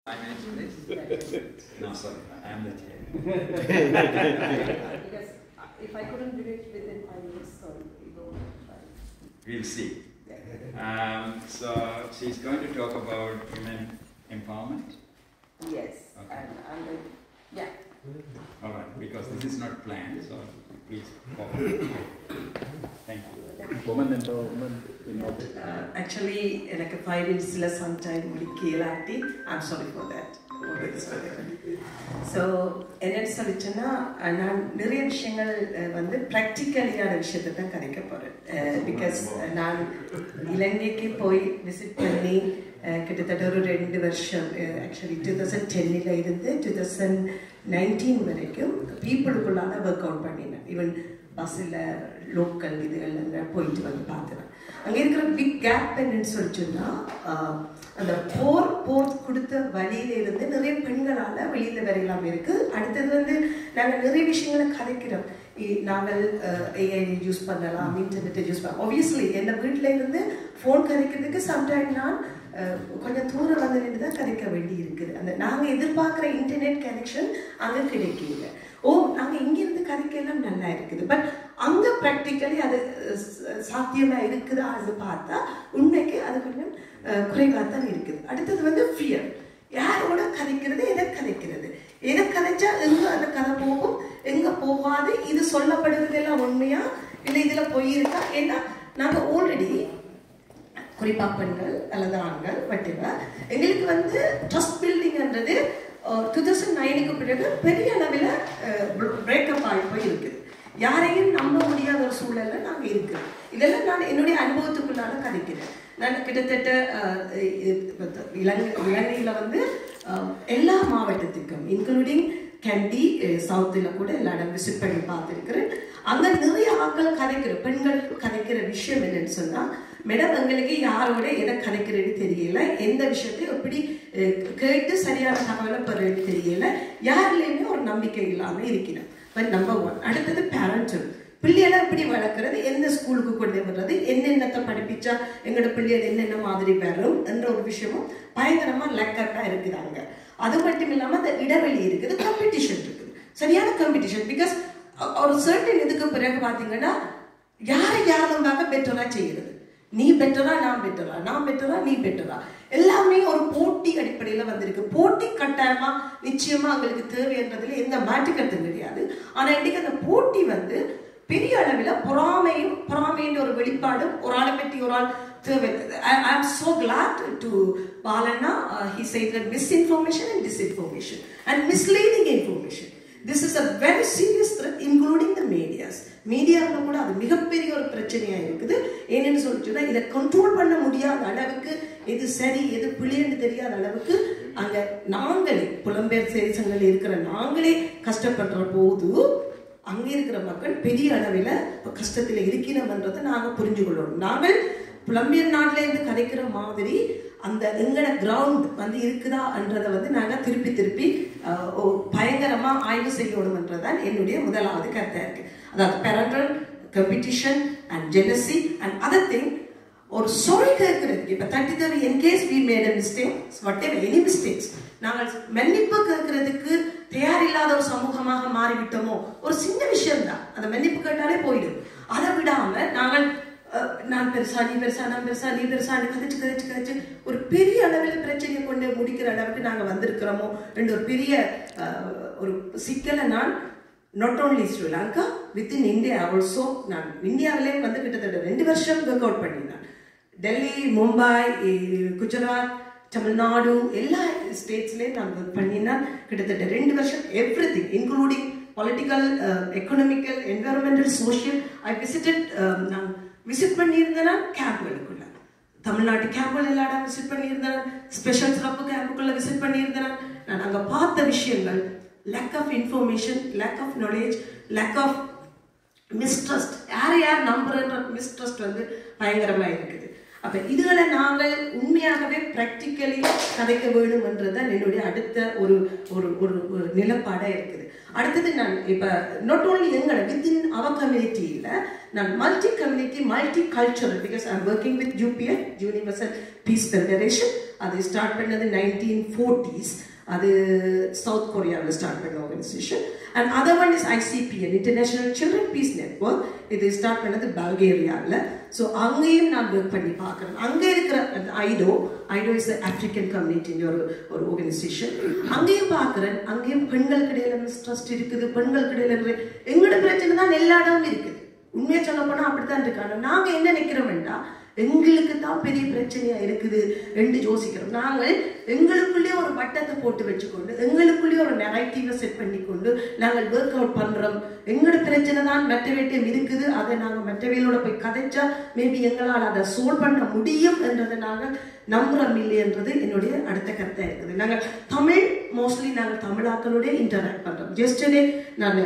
5 minutes, please? No, sorry, I am the chair. Because if I couldn't do it within 5 minutes, sorry, we will try. We'll see. Yeah. So she's going to talk about women empowerment. Yes, Okay. and yeah. All right, because this is not planned, so please go ahead. Thank you. Women empowerment. Actually, எனக்கு 5 minutes sometime முடிக்கலாட்டி I'm sorry for that. So என்னன்னு சொல்லிச்சேன்னா நான் நிறைய விஷயங்கள் வந்து ப்ராக்டிக்கலியான விஷயத்தை தான் கதைக்க போகிறேன். பிகாஸ் நான் இலங்கைக்கு போய் விசிட் பண்ணி கிட்டத்தட்ட ஒரு 2 வருஷம் ஆக்சுவலி 2010 இருந்து 2019 வரைக்கும் பீப்புளுக்குள்ளான ஒர்க் அவுட் பண்ணினேன். ஈவன் பஸ்ஸில் லோக்கல் இதுகள் போயிட்டு வந்து பார்த்துறேன். அங்கே இருக்கிற பிக் கேப் என்னன்னு சொல்லிச்சுன்னா அந்த போர் கொடுத்த வழியிலிருந்து நிறைய பெண்களால் வெளியில் வரையலாம் இருக்குது. அடுத்தது வந்து நாங்கள் நிறைய விஷயங்களை கதைக்கிறோம். நாங்கள் ஏஐ யூஸ் பண்ணலாம், இன்டர்நெட்டை யூஸ் பண்ணலாம். ஆப்வியஸ்லி என்ன வீட்டில் இருந்து ஃபோன் கதைக்கிறதுக்கு சம்டைம் நான் கொஞ்சம் தூரம் வந்து நின்று தான் கதைக்க வேண்டி இருக்குது. அந்த நாங்கள் எதிர்பார்க்குற இன்டர்நெட் கனெக்ஷன் அங்கே கிடைக்கல. நாங்கள் இங்கேருந்து கதைக்கலாம் நல்லா இருக்குது. பட் அங்கே ப்ராக்டிக்கலி அது சாத்தியமாக இருக்குதா அது பார்த்தா உண்மைக்கு அது கொஞ்சம் குறைவாக தான் இருக்குது. அடுத்தது வந்து ஃபியர். யாரோட கதைக்கிறது, எதை கதைக்கிறது, எதை கதைச்சா எங்கே அந்த கதை போகும், எங்கே போகாது, இது சொல்லப்படுறதெல்லாம் உண்மையா இல்லை இதில் போயிருக்கா. ஏன்னா நாங்கள் ஆல்ரெடி குறிப்பாக பெண்கள் அல்லது ஆண்கள் வட்டிவா எங்களுக்கு வந்து ட்ரஸ்ட் பில்டிங்ன்றது 2009க்கு பிறகு பெரிய அளவில் பிரேக்கப் ஆகி போய் இருக்குது. யாரையும் நம்ப முடியாத ஒரு சூழல்ல நாங்கள் இருக்கிறோம். இதெல்லாம் நான் என்னுடைய அனுபவத்துக்குள்ளால கதைக்கிறேன். நான் கிட்டத்தட்ட இலங்கையில் வந்து எல்லா மாவட்டத்துக்கும் இன்க்ளூடிங் கேண்டி சவுத்தில் கூட எல்லா இடம் விசிட் பண்ணி பார்த்துருக்கிறேன். அங்கே நிறைய ஆட்கள் கதைக்கிற பெண்கள் கதைக்கிற விஷயம் என்னன்னு சொன்னால், மேடம் எங்களுக்கு யாரோட எதை கதைக்கிறேன்னு தெரியல, எந்த விஷயத்தை எப்படி கேட்டு சரியான தகவலை பெறன்னு தெரியல, யாருலேயுமே ஒரு நம்பிக்கை இல்லாமல் இருக்கிறேன். But number 1. அடுத்தது பேரண்ட்ஸும் பிள்ளைகளை எப்படி வளர்க்குறது, எந்த ஸ்கூலுக்கு கொண்டு வர்றது, என்னென்னத்தை படிப்பிச்சா எங்களோட பிள்ளைகள் என்னென்ன மாதிரி வரும் என்ற ஒரு விஷயமும் பயங்கரமாக லக்கட்டாக இருக்குதாங்க. அது மட்டும் இல்லாமல் அந்த இடைவெளி இருக்குது, காம்படிஷன் இருக்குது, சரியான காம்படிஷன். பிகாஸ் ஒரு சர்டன் இதுக்கு பிறகு பார்த்தீங்கன்னா யாரும் பார்க்க பெட்டராக செய்கிறது. நீ பெட்டரா, நான் பெட்டரா, நான் பெட்டரா, நீ பெட்டரா, எல்லாமே ஒரு போட்டி அடிப்படையில் வந்திருக்கு. போட்டி கட்டாயமா நிச்சயமா அவங்களுக்கு தேவைன்றதுல எந்த மாற்றுக்கருத்தும் கிடையாது. ஆனால் இன்னைக்கு அந்த போட்டி வந்து பெரிய அளவில் பொறாமையின் ஒரு வெளிப்பாடும் ஒரு ஆளை பற்றி ஒரு ஆள் தேவை. I am so glad to Balana. He said that misinformation and disinformation and misleading information. This is a very serious threat, including the medias. மீடியாவில் கூட அது மிகப்பெரிய ஒரு பிரச்சனையாக இருக்குது. ஏன்னு சொல்லிட்டுனா இதை கண்ட்ரோல் பண்ண முடியாத அளவுக்கு எது சரி எது பிள்ளைன்னு தெரியாத அளவுக்கு அங்கே நாங்களே புலம்பெயர் சேசங்களில் இருக்கிற நாங்களே கஷ்டப்படுற போது அங்கே இருக்கிற மக்கள் பெரிய அளவில் கஷ்டத்தில் இருக்கிறோம்ன்றதை நாங்கள் புரிஞ்சு கொள்ளணும். நாங்கள் புலம்பெயர் நாட்டில் இருந்து கதைக்கிற மாதிரி அந்த எங்களோட கிரவுண்ட் வந்து இருக்குதான்றதை வந்து நாங்கள் திருப்பி பயங்கரமாக ஆய்வு செய்யணும்ன்றதான் என்னுடைய முதலாவது கருத்தாக இருக்குது. அதாவது parental competition and jealousy and other thing. ஒரு சொல் கேட்கறதுக்கு இப்போ 33 in case we made a mistakes whatever any mistakes நாங்கள் மன்னிப்பு கேட்கறதுக்கு தயாரில்லாத ஒரு சமூகமாக மாறிவிட்டோமோ, ஒரு சின்ன விஷயம்தான், அந்த மன்னிப்பு கேட்டாலே போயிடும். அதை விடாமல் நாங்கள் நான் பெருசா நீ பெருசா நான் பெருசா நீ பெருசான்னு கதைச்சு ஒரு பெரிய அளவில் பிரச்சனையை கொண்டு முடிக்கிற அளவுக்கு நாங்கள் வந்திருக்கிறோமோ என்ற ஒரு பெரிய ஒரு சிக்கலை நான் not only Sri Lanka, within India also, நான் இந்தியாவிலே வந்து கிட்டத்தட்ட 2 வருஷம் ஒர்க் அவுட் பண்ணினேன். டெல்லி, மும்பை, குஜராத், தமிழ்நாடு எல்லா ஸ்டேட்ஸ்லேயும் நான் ஒர்க் பண்ணினேன். கிட்டத்தட்ட 2 வருஷம் every thing including political, economical, environmental, social. I visited நான் விசிட் பண்ணியிருந்தேன் கேம்ப்களுக்குள்ள, தமிழ்நாட்டு கேம்புகள் எல்லா இடம் விசிட் பண்ணியிருந்தேன், ஸ்பெஷல் சிறப்பு கேம்புக்குள்ள விசிட் பண்ணியிருந்தேன். நான் அங்கே பார்த்த விஷயங்கள் lack of information, lack of knowledge, lack of mistrust. யார் நம்புறன்ற மிஸ்ட்ரஸ்ட் வந்து பயங்கரமாக இருக்குது. அப்ப இதுகளை நாங்கள் உண்மையாகவே பிராக்டிக்கலி கதைக்க வேணும் என்றுதான் என்னுடைய அடுத்த ஒரு ஒரு ஒரு நிலப்பாடா இருக்குது. அடுத்தது நான் இப்ப நாட் ஓன்லி எங்களை வித்தின் அவர் கம்யூனிட்டியில நான் multi community multi cultural, because I am working with UPF universal peace federation. அது ஸ்டார்ட் பண்ணது 1940s. அது சவுத் கொரியாவில் ஸ்டார்ட் பண்ண organisation. And other one is ICPN, international children peace network. இது start பண்ணது பல்கேரியாவில். ஸோ அங்கேயும் நான் ஒர்க் பண்ணி பார்க்குறேன். அங்கே இருக்கிற ஐடோ இஸ் ஆப்ரிக்கன் கம்யூனிட்டின்னு ஒரு ஆர்கனைசேஷன். அங்கேயும் பார்க்குறேன். அங்கேயும் பெண்களுக்கு இடையில மிஸ்ட்ரஸ்ட் இருக்குது, பெண்களுக்கு இடையில எங்களோட பிரச்சனை தான் எல்லா இடமும் இருக்குது. உண்மையை சொல்ல போனால் அப்படித்தான் இருக்காங்க. நாங்கள் என்ன நினைக்கிறோம்டா, எங்களுக்கு தான் பெரிய பிரச்சனையா இருக்குது என்று யோசிக்கிறோம். நாங்கள் எங்களுக்குள்ளேயே ஒரு வட்டத்தை போட்டு வச்சுக்கொண்டு, எங்களுக்குள்ளேயே ஒரு நெரேட்டிவை செட் பண்ணிக்கொண்டு நாங்கள் ஒர்க் அவுட் பண்றோம். எங்களோட பிரச்சனை தான் மற்றவற்றையும் இருக்குது, அதை நாங்கள் மற்றவையோட போய் கதைச்சா மேபி எங்களால் அதை சோல்வ் பண்ண முடியும் என்றதை நாங்கள் நம்புறோம் இல்லைன்றது என்னுடைய அடுத்த கருத்தாக இருக்குது. நாங்கள் தமிழ் மோஸ்ட்லி நாங்கள் தமிழாக்களோட இன்டராக்ட் பண்றோம். ஜெஸ்டர்டே நான்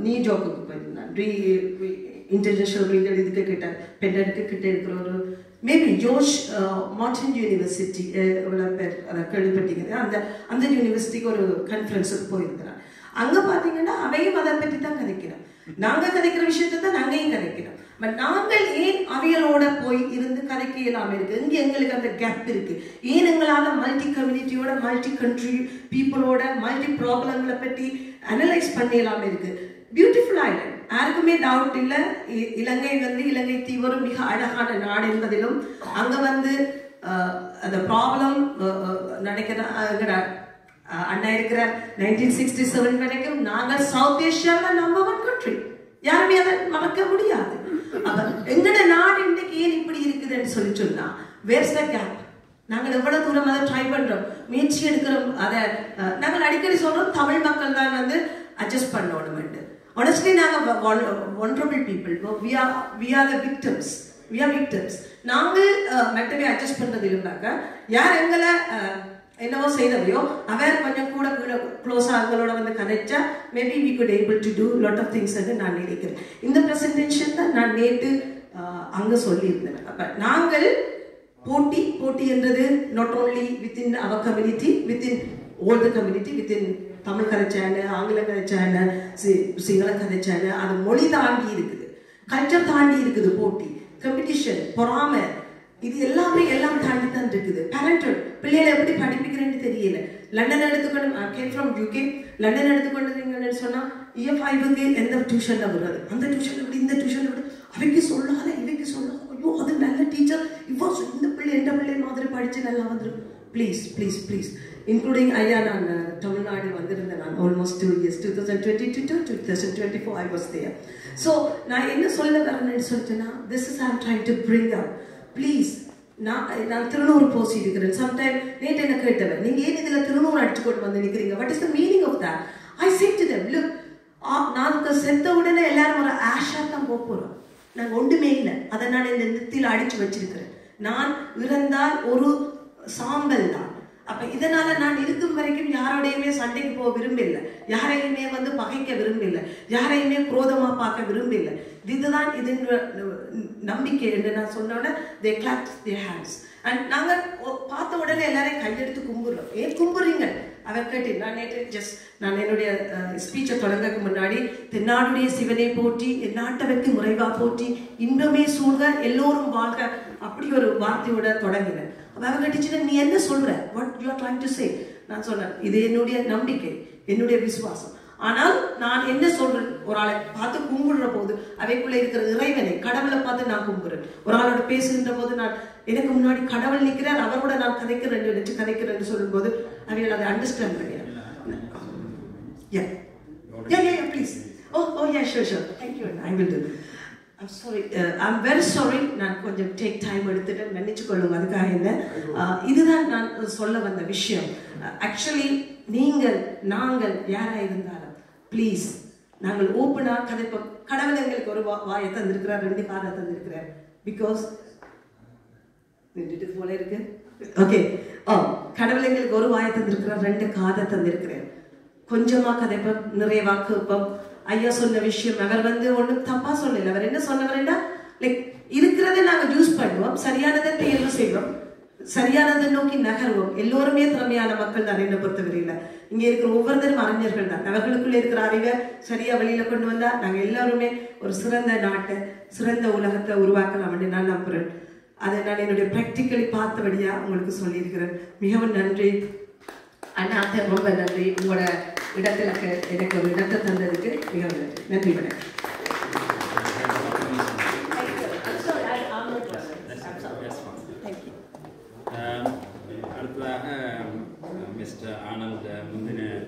நியூயார்க்குக்கு போயிருந்தேன். இன்டர்நேஷனல் ரீடர் இதுக்கு கிட்ட பெண்டனுக்கு கிட்ட இருக்கிற ஒரு மேபி ஜோர்ஜ் மார்டின் யூனிவர்சிட்டி பேர் அதை கேள்விப்பட்டீங்க. அந்த யூனிவர்சிட்டிக்கு ஒரு கான்ஃபரன்ஸுக்கு போயிருக்கிறேன். அங்கே பார்த்தீங்கன்னா அவையும் அதை பற்றி தான் கதைக்கிறோம். நாங்கள் கதைக்கிற விஷயத்தை தான் நாங்கள் கதைக்கிறோம். பட் நாங்கள் ஏன் அவைகளோட போய் இருந்து கதைக்க இல்லாம இருக்கு? இங்கே எங்களுக்கு அந்த கேப் இருக்கு. ஏன் எங்களால் மல்டி கம்யூனிட்டியோட மல்டி கண்ட்ரி பீப்புளோட மல்டி ப்ராப்ளங்களை பற்றி அனலைஸ் பண்ண இல்லாம இருக்கு? பியூட்டிஃபுல் ஐலண்ட், யாருக்குமே டவுட் இல்லை. இலங்கை இலங்கை தீவு ஒரு மிக அழகான நாடு என்பதிலும் அங்க அந்த ப்ராப்ளம் நடக்கிற அண்ணா இருக்கிற 1967 வரைக்கும் நாங்கள் சவுத் ஏஷியாவில் நம்பர் 1 கண்ட்ரி. யாருமே அதை மறக்க முடியாது. எங்கட நாடு இன்றைக்கு ஏன் இப்படி இருக்குதுன்னு சொன்னா வேர்ஸ் த கேப். நாங்கள் எவ்வளவு தூரம் அதை ட்ரை பண்றோம், முயற்சி எடுக்கிறோம். அதை நாங்கள் அடிக்கடி சொல்றோம், தமிழ் மக்கள் தான் அட்ஜஸ்ட் பண்ணணும். Honestly, நாங்கள் vulnerable people. We are the victims. We are victims. நாங்கள் மற்றவை அட்ஜஸ்ட் பண்றது இல்லைனாக்கா யார் எங்களை என்னவோ செய்தவையோ அவர் கொஞ்சம் கூட க்ளோஸா அவங்களோட கனெக்டா maybe we could able to do lot of things என்று நான் நினைக்கிறேன். இந்த பிரசன்டேஷன் தான் நான் நேற்று அங்க சொல்லியிருந்தேன். அப்ப நாங்கள் போட்டி என்றது not only within our community, within all the community, within Tamil கதைச்சான, ஆங்கிலம் கதைச்சான, சிங்களம் கதைச்சான, அது மொழி தாண்டி இருக்குது, கல்ச்சர் தாண்டி இருக்குது. போட்டி, காம்படிஷன், பொறாமை, இது எல்லாமே எல்லாம் தாண்டி தான் இருக்குது. பேரண்டல் பிள்ளைகளை எப்படி படிப்பிக்கிறேன்னு தெரியல. லண்டன் எடுத்துக்கொண்டு கேம் ஃப்ரம் UK, லண்டன் எடுத்துக்கொண்டு சொன்னா EF5க்கு எந்த டியூஷன்ல விடுறது, அந்த டியூஷன்ல விடு, இந்த டியூஷன்ல விடு, அவைக்கு சொல்லாத இவைக்கு சொல்லாத, ஐயோ அது நல்ல டீச்சர், இவ்வளோ இந்த பிள்ளை எந்த பிள்ளை மாதிரி படிச்சு நல்லா வந்துடும். ப்ளீஸ் ப்ளீஸ் ப்ளீஸ், இன்க்ளூடிங் ஐயா நான் தமிழ்நாடு வந்திருந்தேன். நான் almost 2 years, 2022 to 2024 I was there. So நான் என்ன சொல்ல வரேன்னு சொல்லிட்டேன்னா, this is I'm trying to bring up. Please, நான் திருநூறு போசி இருக்கிறேன். சம்டைம் நேற்று என்ன கேட்டவன், நீங்க ஏன் இதுல திருநூறு அடிச்சு கொண்டு வந்து நிற்கிறீங்க? What is the meaning of that? I say to them, look, நாங்க செத்த உடனே எல்லாரும் ஒரு ஆஷா தான் போறோம். நாங்க ஒன்றுமே இல்லை, அதை நான் இந்த நெத்தியில அடிச்சு வச்சிருக்கிறேன். நான் இறந்தால் ஒரு சாம்பல் தான். அப்ப இதனால நான் இருக்கும் வரைக்கும் யாரோடையுமே சண்டைக்கு போக விரும்பல, யாரையுமே பகைக்க விரும்பல, யாரையுமே குரோதமா பார்க்க விரும்பல. இதுதான் இதன் நம்பிக்கை என்று நான் சொன்னோட they clapped their hands. and நாங்க பார்த்த உடனே எல்லாரையும் கையெடுத்து கும்பிடுறோம். ஏன் கும்பிடுறீங்க அவர் கேட்டு நான் என்னுடைய ஸ்பீச்சை தொடங்கக்கு முன்னாடி தென்னாடுடைய சிவனை போற்றி, எந்நாட்டவர்க்கு முறைவா போற்றி, இன்பமே சூழ்க, எல்லோரும் வாழ்க, அப்படி ஒரு வார்த்தையோட தொடங்கினேன். அவர் கேட்டுச்சுன்னா நீ என்ன சொல்ற, what you are trying to say? நான் சொன்னேன், இது என்னுடைய நம்பிக்கை, என்னுடைய விசுவாசம். ஆனால் நான் என்ன சொல்றேன், ஒரு ஆளை பார்த்து கும்பிடுற போது அவைக்குள்ள இருக்கிற இறைவனை, கடவுளை பார்த்து நான் கும்பிடுறேன். ஒரு ஆளோட பேசுகின்ற போது நான் எனக்கு முன்னாடி கடவுள் நிற்கிறார், அவரோட நான் கதைக்கிறேன்னு சொல்லும் போது அவைகள் அதை அண்டர்ஸ்டாண்ட் பண்ணிடுறேன். Please. Oh yeah, sure, thank you, I will do. I'm sorry, I'm very sorry. நான் கொஞ்சம் டேக் டைம் எடுத்துட்டு நினைச்சு கொள்ளுங்க. அதுக்காக என்ன, இதுதான் நான் சொல்ல வந்த விஷயம். ஆக்சுவலி நீங்கள் நாங்கள் யாரா இருந்தாலும் ப்ளீஸ் நாங்கள் ஓப்பனா கதைப்போம். கடவுள் எங்களுக்கு ஒரு வாயை தந்திருக்கிறார், 2 காதை தந்திருக்கிறார். பிகாஸ் நின்றுட்டு போல இருக்கு. ஓகே, கடவுள் எங்களுக்கு ஒரு வாயை தந்திருக்கிறார், 2 காதை தந்திருக்கிறார். கொஞ்சமா கதைப்போம், நிறைய வாக்கு வைப்போம். ஐயா சொன்ன விஷயம் அவர் ஒன்றும் தப்பா சொல்லல. அவர் என்ன சொன்னவர்டா, லைக் இருக்கிறதை நாங்கள் யூஸ் பண்ணுவோம், சரியானதை தேர்வு செய்வோம், சரியானதை நோக்கி நகர்வோம். எல்லோருமே திறமையான மக்கள் தான் என்னை பொறுத்தவரையில. இங்க இருக்கிற ஒவ்வொருத்தரும் அறிஞர்கள் தான். அவர்களுக்குள்ள இருக்கிற அறிவை சரியா வெளியில கொண்டு வந்தா நாங்க எல்லாருமே ஒரு சிறந்த நாட்டை, சிறந்த உலகத்தை உருவாக்கலாம் அப்படின்னு நான் நம்புறேன். அதை நான் என்னுடைய பிராக்டிக்கலி பார்த்தபடியா உங்களுக்கு சொல்லியிருக்கிறேன். மிகவும் நன்றி அண்ணா, ரொம்ப நன்றி. உங்களோட இடத்துல எனக்கு ஒரு இடத்தை தந்ததுக்கு மிகவும் நன்றி. நன்றி வணக்கம். அடுத்ததாக மிஸ்டர் ஆனந்த் முந்தின